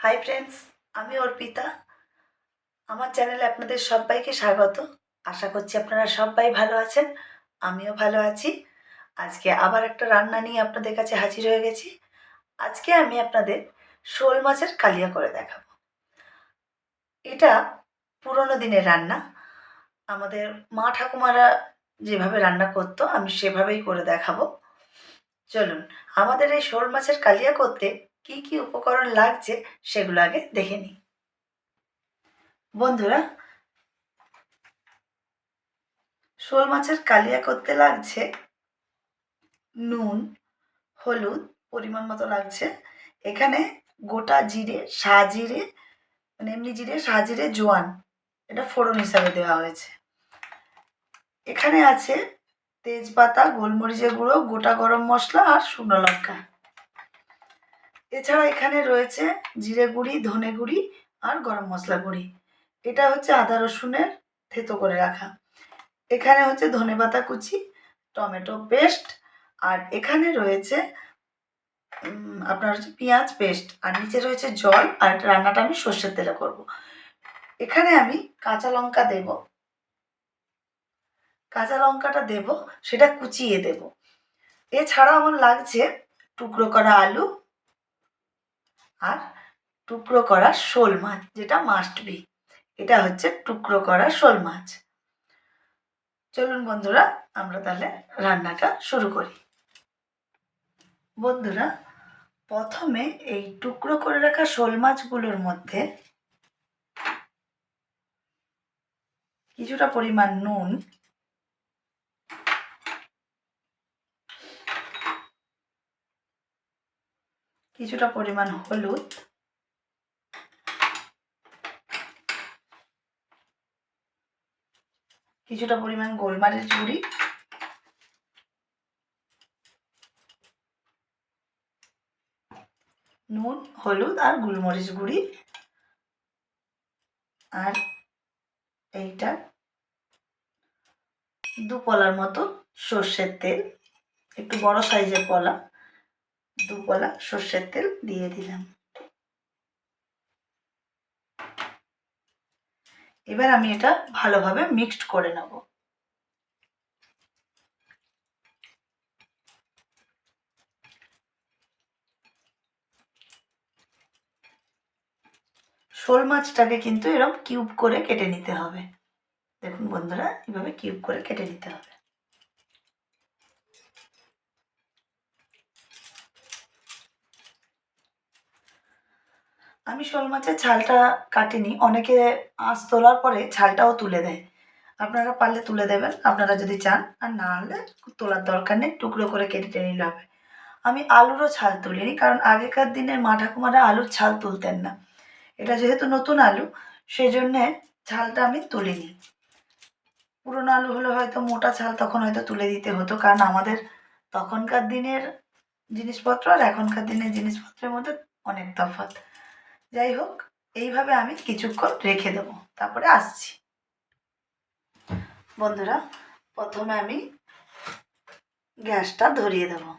Hi friends, আমি অর্পিতা। আমার চ্যানেলে আপনাদের সবাইকে স্বাগত। আশা করছি আপনারা সবাই ভালো আছেন, আমিও ভালো আছি। আজকে আবার একটা রান্না নিয়ে আপনাদের কাছে হাজির হয়ে গেছি। আজকে আমি আপনাদের শোল মাছের কালিয়া করে দেখাবো। এটা পুরোনো দিনের রান্না। আমাদের মা ঠাকুমারা যেভাবে রান্না করতো আমি সেভাবেই করে দেখাবো। চলুন, আমাদের এই শোল মাছের কালিয়া করতে কি কি উপকরণ লাগছে সেগুলো আগে দেখে নিই। বন্ধুরা, শোল মাছের কালিয়া করতে লাগছে নুন, হলুদ পরিমাণ মতো লাগছে। এখানে গোটা জিরে, সাজিরে, মানে এমনি জিরে, সাজিরে, জোয়ান, এটা ফোড়ন হিসাবে দেওয়া হয়েছে। এখানে আছে তেজপাতা, গোলমরিচের গুঁড়ো, গোটা গরম মশলা আর শুকনো লঙ্কা। এছাড়া এখানে রয়েছে জিরে গুঁড়ি, ধনে গুঁড়ি আর গরম মশলা গুঁড়ি। এটা হচ্ছে আদা রসুনের থেতো করে রাখা। এখানে হচ্ছে ধনেপাতা কুচি, টমেটো পেস্ট, আর এখানে রয়েছে আপনার হচ্ছে পেঁয়াজ পেস্ট, আর নিচে রয়েছে জল। আর রান্নাটা আমি সর্ষের তেলে করব। এখানে আমি কাঁচা লঙ্কা দেব। কাঁচা লঙ্কাটা দেব, সেটা কুচিয়ে দেব। এছাড়া আমার লাগছে টুকরো করা আলু আর টুকরো করা শোল মাছ, যেটা মাস্ট বি। এটা হচ্ছে টুকরো করা শোল মাছ। চলুন বন্ধুরা, আমরা তাহলে রান্নাটা শুরু করি। বন্ধুরা, প্রথমে এই টুকরো করে রাখা শোল মাছগুলোর মধ্যে কিছুটা পরিমাণ নুন, কিছুটা পরিমাণ হলুদ, কিছুটা পরিমাণ গোলমরিচ গুঁড়ি, নুন, হলুদ আর গোলমরিচ গুঁড়ি, আর এইটা 2 পলার মতো সর্ষের তেল, একটু বড় সাইজের পলা, 2 পলা সর্ষের তেল দিয়ে দিলাম। এবার আমি এটা ভালোভাবে মিক্সড করে নেব। শোল মাছটাকে কিন্তু এরকম কিউব করে কেটে নিতে হবে। দেখুন বন্ধুরা, এভাবে কিউব করে কেটে নিতে হবে। আমি শোল মাছের ছালটা কাটিনি। অনেকে আঁশ তোলার পরে ছালটাও তুলে দেয়। আপনারা পারলে তুলে দেবেন, আপনারা যদি চান। আর না হলে তোলার দরকার নেই, টুকরো করে কেটে নিলে হবে। আমি আলুরও ছাল তুলিনি, কারণ আগেকার দিনের মা ঠাকুমারা আলুর ছাল তুলতেন না। এটা যেহেতু নতুন আলু, সেই জন্যে ছালটা আমি তুলিনি। পুরোনো আলু হলে হয়তো মোটা ছাল তখন হয়তো তুলে দিতে হতো, কারণ আমাদের তখনকার দিনের জিনিসপত্র আর এখনকার দিনের জিনিসপত্রের মধ্যে অনেক তফাৎ। যাই হোক, এইভাবে আমি কিছুক্ষণ রেখে দেবো, তারপরে আসছি। বন্ধুরা, প্রথমে আমি গ্যাসটা ধরিয়ে দেবো।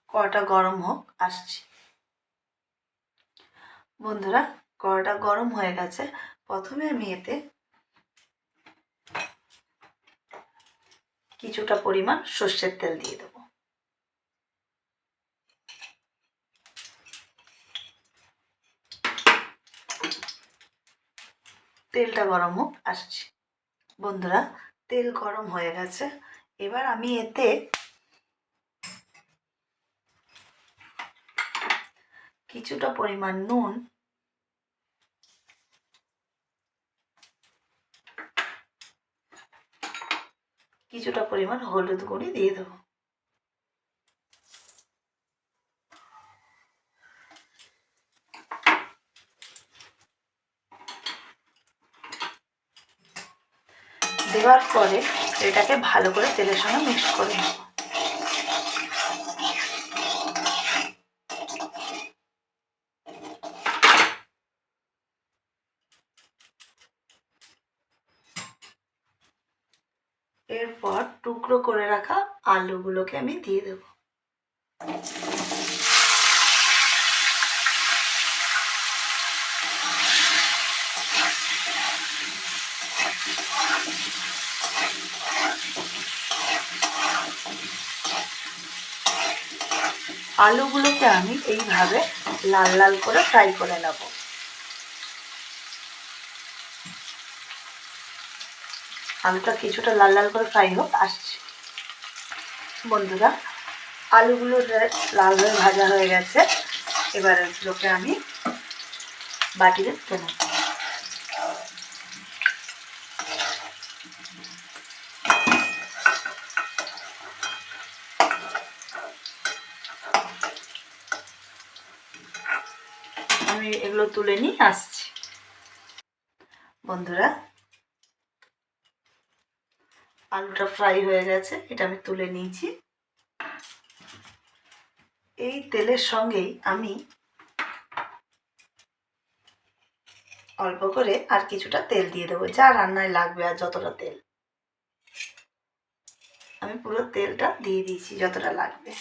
কড়াটা গরম হোক, আসছি। বন্ধুরা, কড়াটা গরম হয়ে গেছে। প্রথমে আমি এতে কিছুটা পরিমাণ সর্ষের তেল দিয়ে দেবো। তেলটা গরম হোক, আসছি। বন্ধুরা, তেল গরম হয়ে গেছে। এবার আমি এতে কিছুটা পরিমাণ নুন, কিছুটা পরিমাণ হলুদ গুঁড়ি দিয়ে দেবো। দেওয়ার পরে এটাকে ভালো করে তেলের সঙ্গে মিক্স করে নেব। এরপর টুকরো করে রাখা আলুগুলোকে আমি দিয়ে দেব। আলুগুলোকে আমি এইভাবে লাল লাল করে ফ্রাই করে নেব। আলুটা কিছুটা লাল লাল করে ফ্রাই হোক, আসছে। বন্ধুরা, আলুগুলো লাল হয়ে ভাজা হয়ে গেছে। এবার এগুলোকে আমি বাটিতে তুলে নেব। আমি এগুলো তুলে নিয়ে আসছি। বন্ধুরা, আলুটা ফ্রাই হয়ে গেছে, এটা আমি তুলে নিয়েছি। এই তেলের সঙ্গেই আমি অল্প করে আর কিছুটা তেল দিয়ে দেবো, যা রান্নায় লাগবে আর যতটা তেল। আমি পুরো তেলটা দিয়ে দিয়েছি যতটা লাগবে।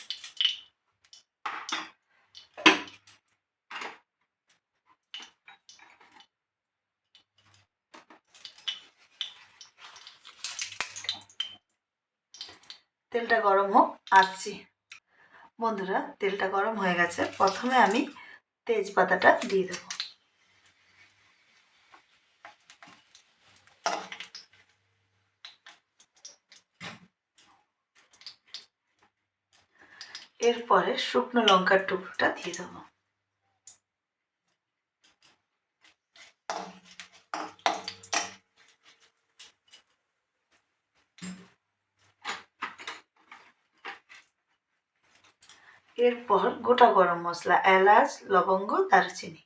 তেলটা গরম হোক, আসছি। বন্ধুরা, তেলটা গরম হয়ে গেছে। প্রথমে আমি তেজপাতাটা দিয়ে দেবো। এরপরে শুকনো লঙ্কার টুকরোটা দিয়ে দেবো। এরপর গোটা গরম মশলা, এলাচ, লবঙ্গ, দারচিনি।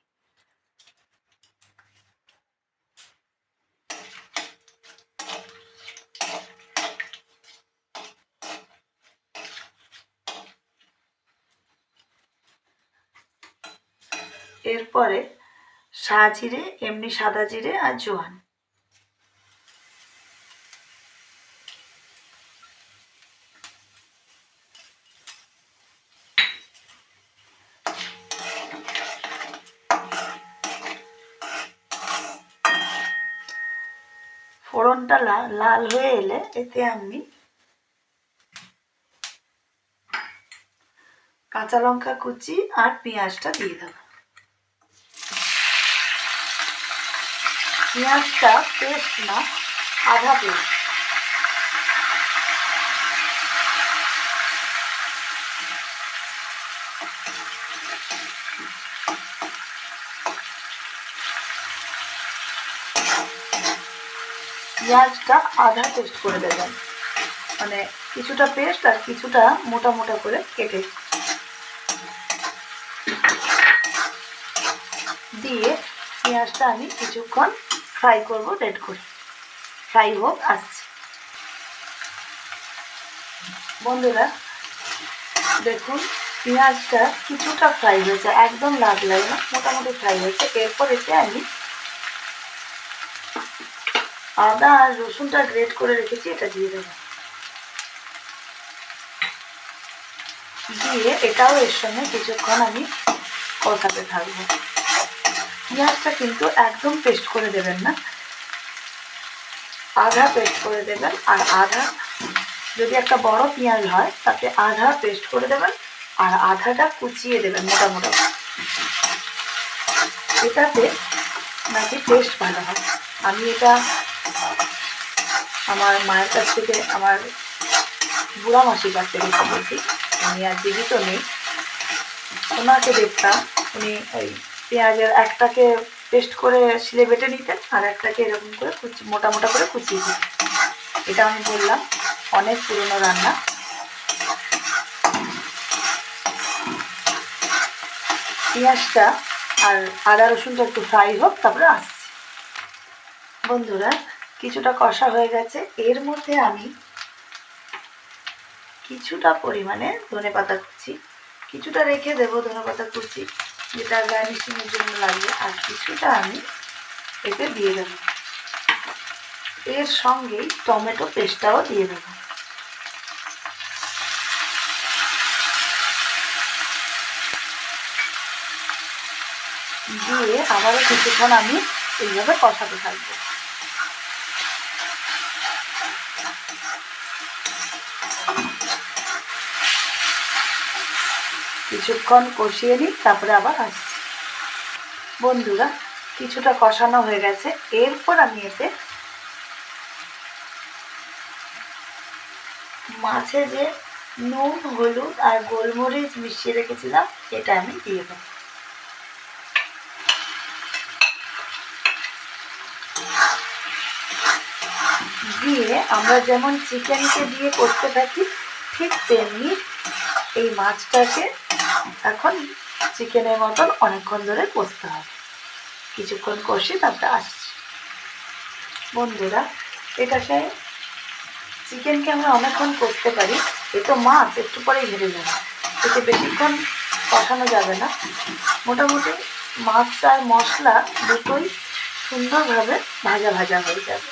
এরপরে জিরে, এমনি সাদা জিরে আর জোয়ান। ফোড়নটা লাল হয়ে এলে এতে আমি কাঁচা লঙ্কা কুচি আর পেঁয়াজটা দিয়ে দেবো। পেঁয়াজটা পেস্ট না, আধা পেস্ট। পেঁয়াজটা আধা পেস্ট করে দেবেন, মানে কিছুটা পেস্ট আর কিছুটা মোটা মোটা করে কেটে দিয়ে পেঁয়াজটা আমি কিছুক্ষণ ফ্রাই করবো, রেড করে ফ্রাই হোক, আসছে। বন্ধুরা দেখুন, পেঁয়াজটা কিছুটা ফ্রাই হয়েছে, একদম লাল লাল না, মোটামুটি ফ্রাই হয়েছে। এরপর এতে আমি আদা আর রসুনটা গ্রেট করে রেখেছি, এটা দিয়ে দেবো। দিয়ে এটাও এর সঙ্গে কিছুক্ষণ আমি কষাতে থাকবো। পেঁয়াজটা কিন্তু একদম পেস্ট করে দেবেন না, আধা পেস্ট করে দেবেন। আর আধা, যদি একটা বড় পেঁয়াজ হয় তাতে আধা পেস্ট করে দেবেন আর আধাটা কুচিয়ে দেবেন মোটা মোটা। এটাতে নাকি টেস্ট ভালো হয়। আমি এটা আমার মায়ের কাছ থেকে, আমার বুড়া মাসির কাছ থেকে শিখেছি। উনি আর জীবিত নেই, ওনাকে দেখতাম উনি ওই পেঁয়াজের একটাকে পেস্ট করে শিলে বেটে নিতেন আর একটাকে এরকম করে মোটা মোটা করে কুচিয়ে দিতেন। এটা আমি বললাম অনেক পুরনো রান্না। পেঁয়াজটা আর আদা রসুনটা একটু ফ্রাই হোক, তারপরে আসছি। বন্ধুরা, কিছুটা কষা হয়ে গেছে। এর মধ্যে আমি কিছুটা পরিমাণে ধনেপাতা কুচি, কিছুটা রেখে দেবো ধনেপাতা কুচি, যেটা গার্নিশিংয়ের জন্য লাগবে, আর কিছুটা আমি এতে দিয়ে দেবো। এর সঙ্গেই টমেটো পেস্টটাও দিয়ে দেবো। দিয়ে আবারও কিছুক্ষণ আমি এইভাবে কষাতে থাকবো। কিছুক্ষণ কষিয়ে নিই, তারপরে আবার আসছি। বন্ধুরা, কিছুটা কষানো হয়ে গেছে। এরপর আমি এতে মাছে যে নুন, হলুদ আর গোলমরিচ মিশিয়ে রেখেছিলাম এটা আমি দিয়ে দেবো। দিয়ে আমরা যেমন চিকেনকে দিয়ে করতে থাকি ঠিক তেমনি এই মাছটাকে এখন চিকেনের মতন অনেকক্ষণ ধরে কষতে হবে। কিছুক্ষণ কষি তারপরে আসছি। বন্ধুরা, এটাকে চিকেনকে আমরা অনেকক্ষণ কষতে পারি। এ তো মাছ, একটু পরেই ঘেটে যাবে, এতে বেশিক্ষণ কষানো যাবে না। মোটামুটি মাছ আর মশলা দুটোই সুন্দরভাবে ভাজা ভাজা হয়ে যাবে।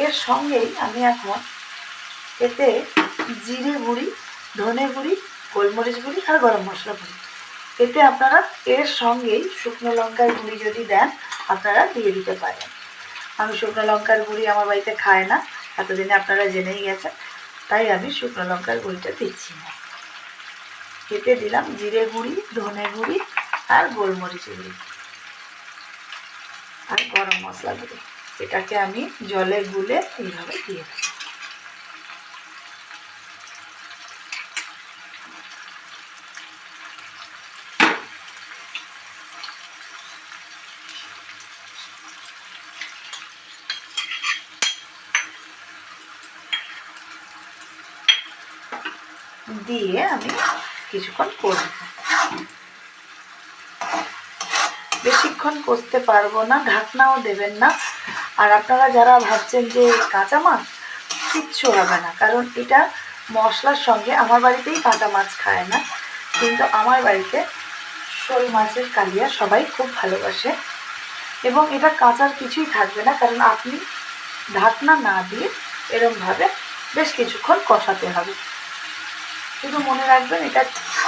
এর সঙ্গেই আমি এখন এতে জিরে গুঁড়ি, ধনে গুঁড়ি, গোলমরিচ গুঁড়ি আর গরম মশলা গুঁড়ি, এতে আপনারা এর সঙ্গেই শুকনো লঙ্কার গুঁড়ি যদি দেন আপনারা দিয়ে দিতে পারেন। আমি শুকনো লঙ্কার গুঁড়ি আমার বাড়িতে খায় না, এতদিনে আপনারা জেনেই গেছেন, তাই আমি শুকনো লঙ্কার গুঁড়িটা দিচ্ছি না। এতে দিলাম জিরে গুঁড়ি, ধনে গুঁড়ি আর গোলমরিচ গুঁড়ি আর গরম মশলা গুঁড়ি। এটাকে আমি জলে গুলে এইভাবে দিয়ে দেব। দিয়ে আমি কিছুক্ষণ কষব। বেশিক্ষণ কষতে পারবো না, ঢাকনাও দেবেন না। আর আপনারা যারা ভাবছেন যে কাঁচা মাছ, কিচ্ছু হবে না, কারণ এটা মশলার সঙ্গে, আমার বাড়িতেই কাঁচা মাছ খায় না, কিন্তু আমার বাড়িতে শোল মাছের কালিয়া সবাই খুব ভালোবাসে এবং এটা কাঁচার কিছুই থাকবে না, কারণ আপনি ঢাকনা না দিয়ে এরমভাবে বেশ কিছুক্ষণ কষাতে হবে। শুধু মনে রাখবেন এটা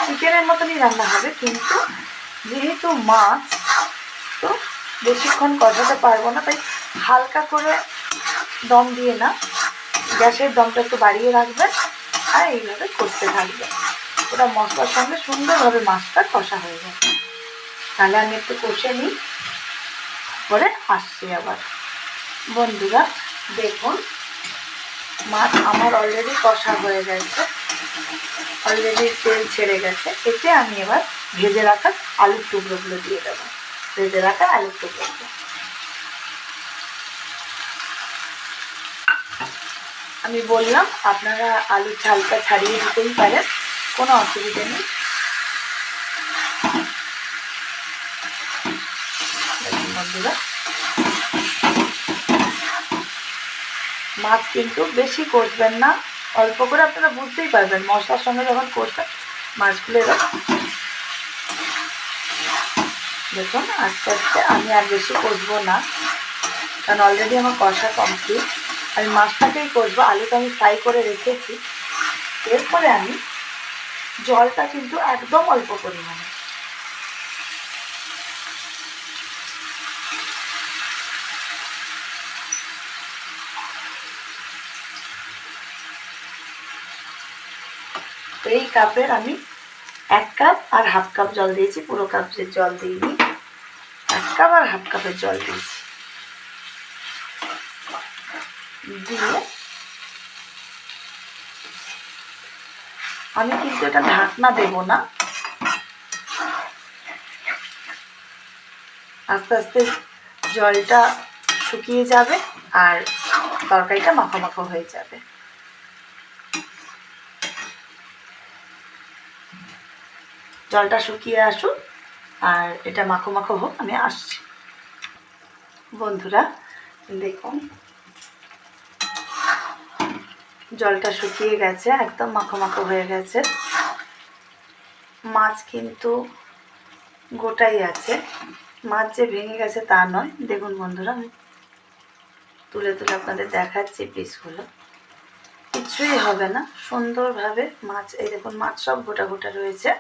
চিকেনের মতনই রান্না হবে, কিন্তু যেহেতু মাছ তো বেশিক্ষণ কষাতে পারবো না, তাই হালকা করে দম দিয়ে না, গ্যাসের দমটা একটু বাড়িয়ে রাখবেন আর এইভাবে কষতে থাকবেন। ওটা মশলার সঙ্গে সুন্দরভাবে মাছটা কষা হয়ে যাবে। তাহলে আমি একটু কষে নিই, পরে আসছি আবার। বন্ধুরা দেখুন, মাছ আমার অলরেডি কষা হয়ে গেছে, অলরেডি তেল ছেড়ে গেছে। এতে আমি এবার ভেজে রাখা আলুর টুকরোগুলো দিয়ে দেবো। ভেজে রাখা আলুর টুকরোগুলো আমি বললাম আপনারা আলুর ছালটা ছাড়িয়ে দিতেই পারেন, কোনো অসুবিধে নেই। বন্ধুরা, মাছ কিন্তু বেশি কষবেন না, অল্প করে, আপনারা বুঝতেই পারবেন মশলার সঙ্গে যখন কষবেন মাছগুলো এরকম। দেখুন আস্তে আস্তে আমি আর বেশি কষবো না, কারণ অলরেডি আমার কষা কমপ্লিট। আমি মাছটাকেই কষবো, আলুটা আমি ফ্রাই করে রেখেছি। এরপরে আমি জলটা কিন্তু একদম অল্প পরিমাণে, এই কাপের আমি 1 কাপ আর হাফ কাপ জল দিয়েছি, পুরো কাপ যে জল দিইনি, 1 কাপ আর হাফ কাপের জল দিয়েছি। দিয়ে আমি কিন্তু এটা ঢাকনা দেব না, আস্তে আস্তে জলটা শুকিয়ে যাবে আর তরকারিটা মাখো মাখো হয়ে যাবে। জলটা শুকিয়ে আসুক আর এটা মাখো মাখো হোক, আমি আসছি। বন্ধুরা দেখুন, জলটা শুকিয়ে গেছে, একদম মাখো মাখো হয়ে গেছে। মাছ কিন্তু গোটাই আছে, মাছ যে ভেঙে গেছে তা নয়। দেখুন বন্ধুরা, আমি তুলে তুলে আপনাদের দেখাচ্ছি পিসগুলো, কিছুই হবে না, সুন্দরভাবে মাছ, এই দেখুন মাছ সব গোটা গোটা রয়েছে।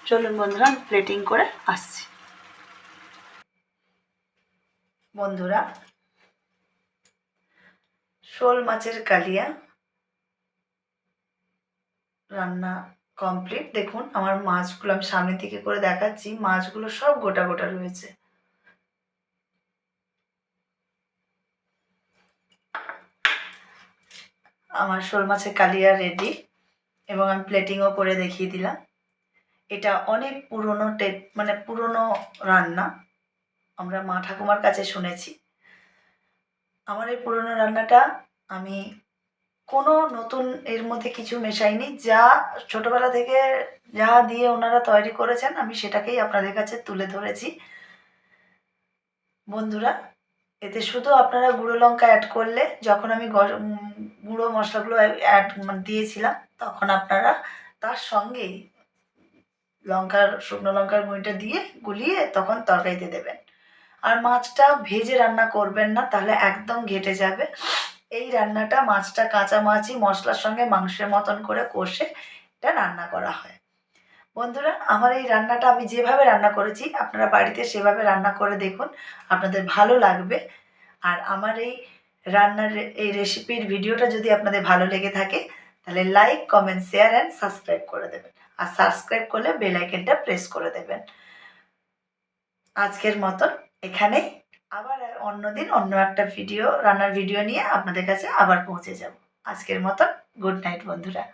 চলুন বন্ধুরা, আমি প্লেটিং করে আসছি। বন্ধুরা, শোল মাছের কালিয়া রান্না কমপ্লিট। দেখুন আমার মাছগুলো আমি সামনের দিকে করে দেখাচ্ছি, মাছগুলো সব গোটা গোটা রয়েছে। আমার শোল মাছের কালিয়া রেডি এবং আমি প্লেটিংও করে দেখিয়ে দিলাম। এটা অনেক পুরনো মানে পুরনো রান্না, আমরা মা ঠাকুমার কাছে শুনেছি। আমার এই পুরনো রান্নাটা আমি কোনো নতুন এর মধ্যে কিছু মেশাইনি, যা ছোটোবেলা থেকে যা দিয়ে ওনারা তৈরি করেছেন আমি সেটাকেই আপনাদের কাছে তুলে ধরেছি। বন্ধুরা, এতে শুধু আপনারা গুঁড়ো লঙ্কা অ্যাড করলে, যখন আমি গুঁড়ো মশলাগুলো অ্যাড দিয়েছিলাম তখন আপনারা তার সঙ্গেই শুকনো লঙ্কার গুঁড়িটা দিয়ে গুলিয়ে তখন তরকারিতে দেবেন। আর মাছটা ভেজে রান্না করবেন না, তাহলে একদম ঘেটে যাবে। এই রান্নাটা মাছটা কাঁচা মাছই মশলার সঙ্গে মাংসের মতন করে কষে এটা রান্না করা হয়। বন্ধুরা, আমার এই রান্নাটা আমি যেভাবে রান্না করেছি আপনারা বাড়িতে সেভাবে রান্না করে দেখুন, আপনাদের ভালো লাগবে। আর আমার এই রান্নার এই রেসিপির ভিডিওটা যদি আপনাদের ভালো লেগে থাকে তাহলে like, comment, share and subscribe করে দেবেন। আর সাবস্ক্রাইব করলে বেল আইকনটা প্রেস করে দেবেন। আজকের মতন এখানেই, আবার অন্যদিন অন্য একটা রান্নার ভিডিও নিয়ে আপনাদের কাছে আবার পৌঁছে যাব। আজকের মতন গুড নাইট বন্ধুরা।